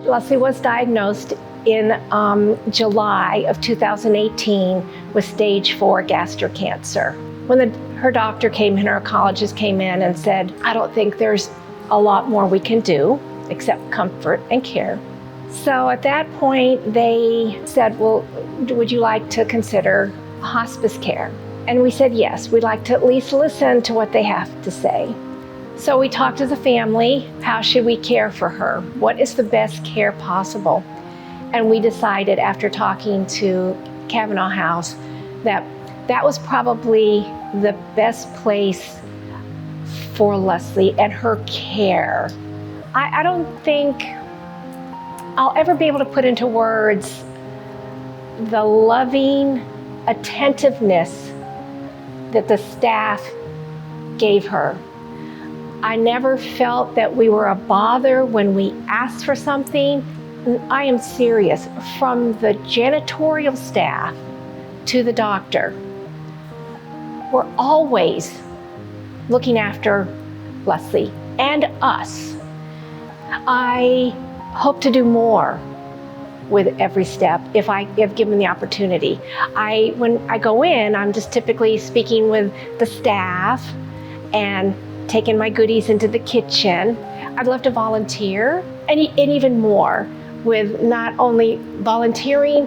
Leslie was diagnosed in July of 2018 with stage 4 gastric cancer. When her doctor came in, her oncologist came in and said, I don't think there's a lot more we can do except comfort and care. So at that point, they said, well, would you like to consider hospice care? And we said, yes, we'd like to at least listen to what they have to say. So we talked to the family, how should we care for her? What is the best care possible? And we decided after talking to Kavanaugh House that that was probably the best place for Leslie and her care. I don't think I'll ever be able to put into words the loving attentiveness that the staff gave her. I never felt that we were a bother when we asked for something. I am serious, from the janitorial staff to the doctor, we're always looking after Leslie and us. I hope to do more with EveryStep if given the opportunity. When I go in, I'm just typically speaking with the staff and taking my goodies into the kitchen. I'd love to volunteer and even more with not only volunteering,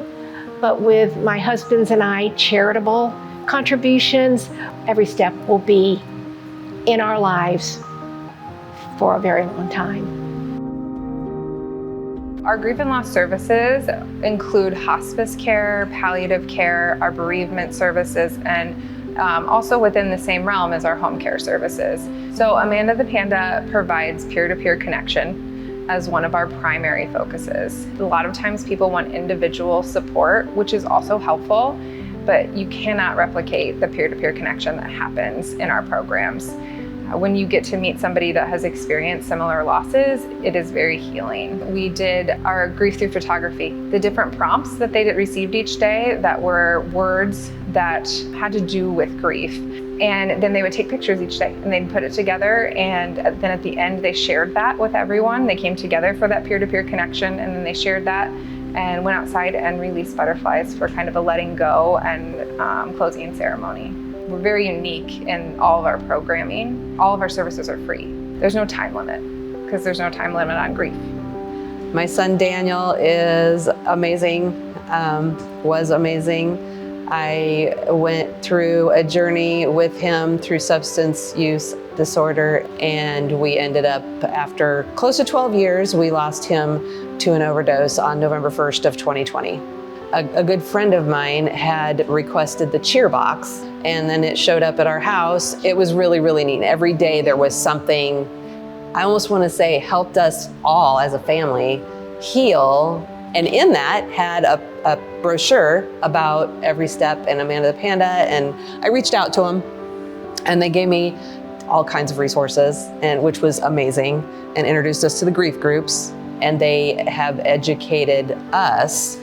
but with my husband's and I charitable contributions. EveryStep will be in our lives for a very long time. Our grief and loss services include hospice care, palliative care, our bereavement services, and also within the same realm as our home care services. So Amanda the Panda provides peer-to-peer connection as one of our primary focuses. A lot of times people want individual support, which is also helpful, but you cannot replicate the peer-to-peer connection that happens in our programs. When you get to meet somebody that has experienced similar losses, it is very healing. We did our grief through photography. The different prompts that they received each day that were words that had to do with grief. And then they would take pictures each day and they'd put it together, and then at the end they shared that with everyone. They came together for that peer-to-peer connection, and then they shared that and went outside and released butterflies for kind of a letting go and closing ceremony. We're very unique in all of our programming. All of our services are free. There's no time limit, because there's no time limit on grief. My son Daniel is amazing, was amazing. I went through a journey with him through substance use disorder, and we ended up, after close to 12 years, we lost him to an overdose on November 1st of 2020. A good friend of mine had requested the cheer box, and then it showed up at our house. It was really, really neat. Every day there was something, I almost want to say, helped us all as a family heal. And in that had a brochure about EveryStep and Amanda the Panda. And I reached out to them, and they gave me all kinds of resources, which was amazing, and introduced us to the grief groups. And they have educated us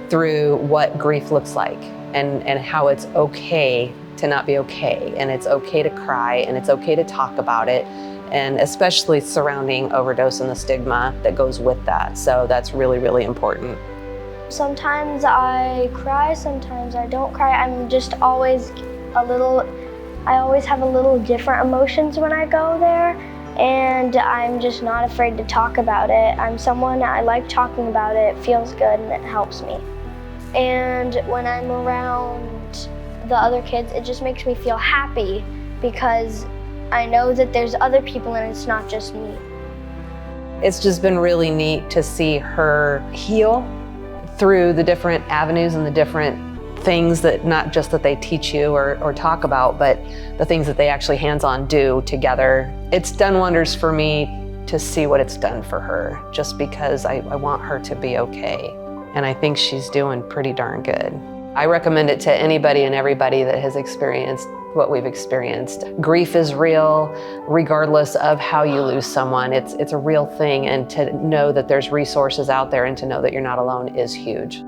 through what grief looks like and how it's okay to not be okay, and it's okay to cry, and it's okay to talk about it, and especially surrounding overdose and the stigma that goes with that. So that's really, really important. Sometimes I cry, sometimes I don't cry. I'm just always I always have a little different emotions when I go there, and I'm just not afraid to talk about it. I'm someone, I like talking about it, it feels good and it helps me. And when I'm around the other kids, it just makes me feel happy because I know that there's other people and it's not just me. It's just been really neat to see her heal through the different avenues and the different things that not just that they teach you or talk about, but the things that they actually hands-on do together. It's done wonders for me to see what it's done for her, just because I want her to be okay. And I think she's doing pretty darn good. I recommend it to anybody and everybody that has experienced what we've experienced. Grief is real, regardless of how you lose someone. It's a real thing, and to know that there's resources out there and to know that you're not alone is huge.